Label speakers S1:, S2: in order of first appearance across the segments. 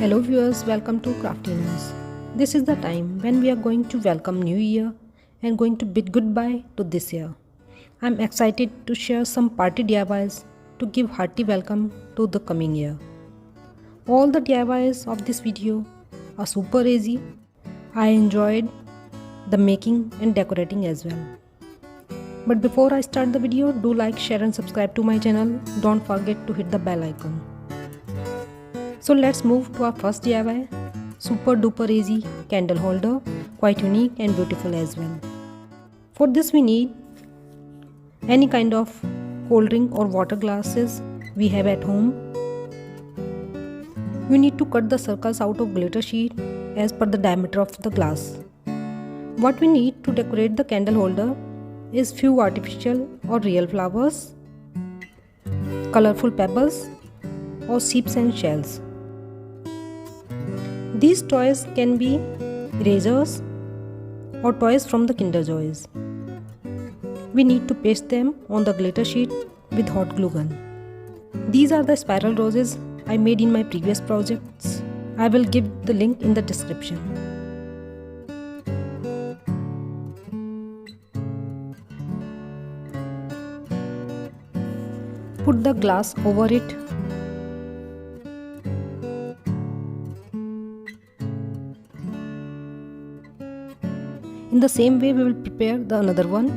S1: Hello viewers, welcome to Crafty News. This is the time when we are going to welcome New Year and going to bid goodbye to this year. I'm excited to share some party DIYs to give hearty welcome to the coming year. All the DIYs of this video are super easy. I enjoyed the making and decorating as well. But before I start the video, do like, share and subscribe to my channel. Don't forget to hit the bell icon. So let's move to our first DIY. Super duper easy candle holder, quite unique and beautiful as well. For this we need any kind of cold drink or water glasses we have at home. You need to cut the circles out of glitter sheet as per the diameter of the glass. What we need to decorate the candle holder is few artificial or real flowers, colorful pebbles or seeds and shells. These toys can be erasers or toys from the Kinder Joys. We need to paste them on the glitter sheet with hot glue gun. These are the spiral roses I made in my previous projects. I will give the link in the description. Put the glass over it. In the same way we will prepare the another one.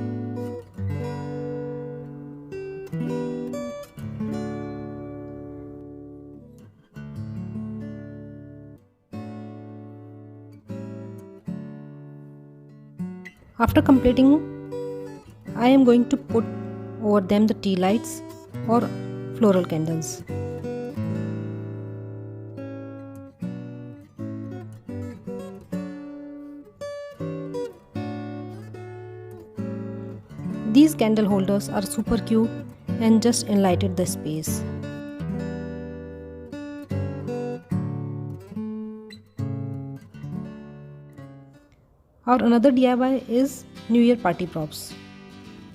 S1: After completing, I am going to put over them the tea lights or floral candles. These candle holders are super cute and just enlightened the space. Our another DIY is New Year party props.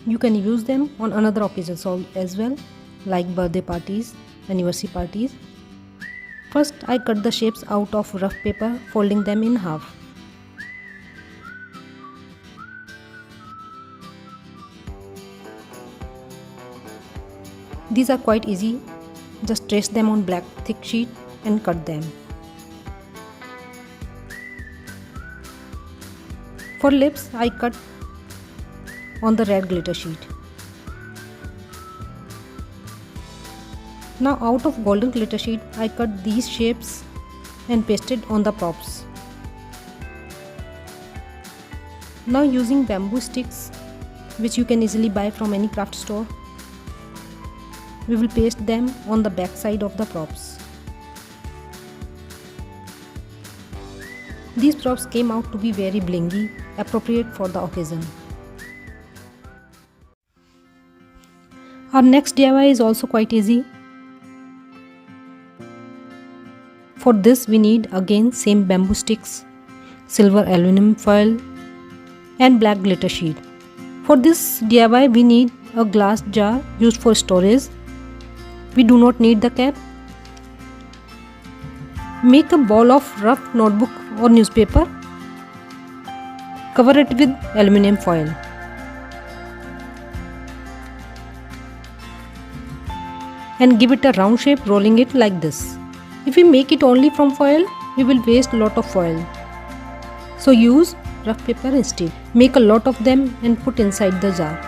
S1: You can use them on another occasions as well, like birthday parties, anniversary parties. First, I cut the shapes out of rough paper, folding them in half. These are quite easy, just trace them on black thick sheet and cut them. For lips, I cut on the red glitter sheet. Now out of golden glitter sheet, I cut these shapes and pasted on the props. Now using bamboo sticks, which you can easily buy from any craft store, we will paste them on the back side of the props. These props came out to be very blingy, appropriate for the occasion. Our next DIY is also quite easy. For this we need again same bamboo sticks, silver aluminum foil and black glitter sheet. For this DIY we need a glass jar used for storage. We do not need the cap. Make a ball of rough notebook or newspaper. Cover it with aluminum foil. And give it a round shape, rolling it like this. If we make it only from foil, we will waste a lot of foil. So use rough paper instead. Make a lot of them and put inside the jar.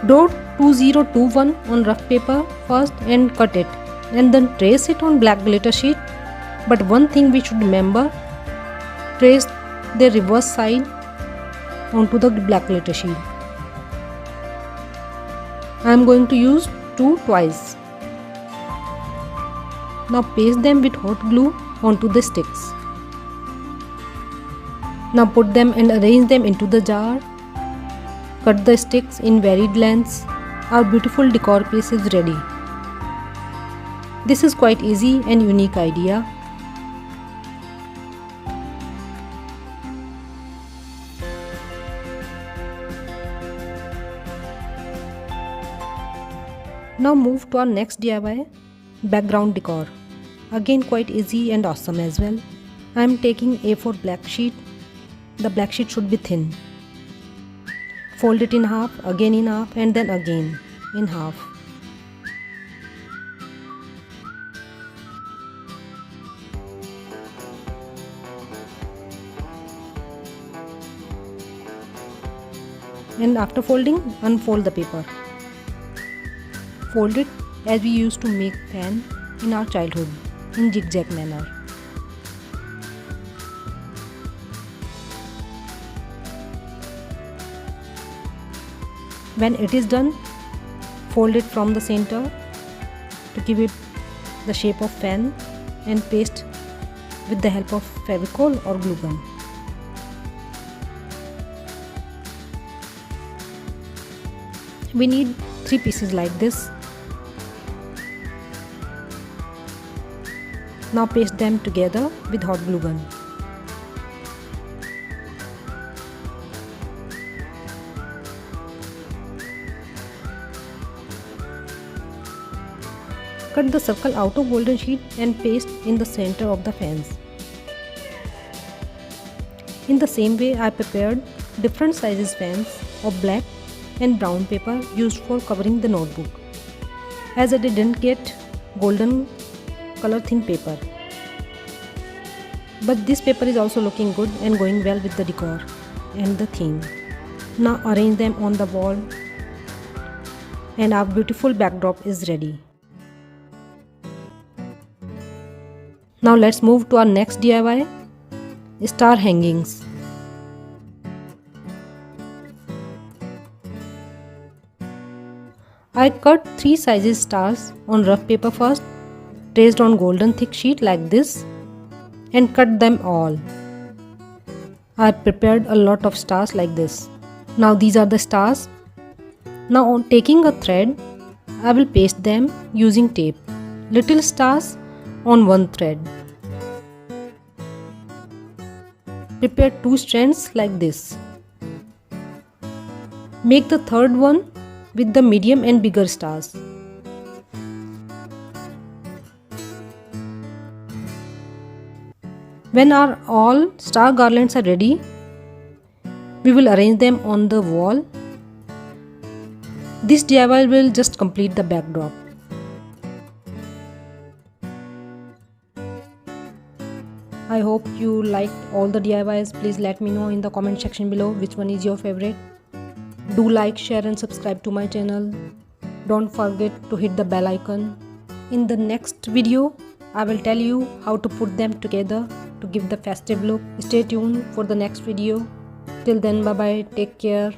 S1: Draw 2021 on rough paper first and cut it, and then trace it on black glitter sheet. But one thing we should remember, trace the reverse side onto the black glitter sheet. I am going to use 2 twice. Now paste them with hot glue onto the sticks. Now put them and arrange them into the jar. Cut the sticks in varied lengths. Our beautiful decor piece is ready. This is quite easy and unique idea. Now move to our next DIY, background decor. Again quite easy and awesome as well. I am taking A4 black sheet. The black sheet should be thin. Fold it in half, again in half, and then again in half. And after folding, unfold the paper. Fold it as we used to make fan in our childhood in zigzag manner. When it is done, fold it from the center to give it the shape of fan and paste with the help of Fevicol or glue gun. We need 3 pieces like this. Now paste them together with hot glue gun. Cut the circle out of golden sheet and paste in the center of the fans. In the same way, I prepared different sizes fans of black and brown paper used for covering the notebook, as I didn't get golden color thin paper. But this paper is also looking good and going well with the decor and the theme. Now arrange them on the wall and our beautiful backdrop is ready. Now let's move to our next DIY, star hangings. I cut 3 sizes stars on rough paper first, traced on golden thick sheet like this, and cut them all. I prepared a lot of stars like this. Now these are the stars. Now on taking a thread, I will paste them using tape. Little stars on one thread. Prepare 2 strands like this. Make the third one with the medium and bigger stars. When our all star garlands are ready, we will arrange them on the wall. This DIY will just complete the backdrop. I hope you liked all the DIYs. Please let me know in the comment section below which one is your favorite. Do like, share and subscribe to my channel. Don't forget to hit the bell icon. In the next video, I will tell you how to put them together to give the festive look. Stay tuned for the next video. Till then, bye bye. Take care.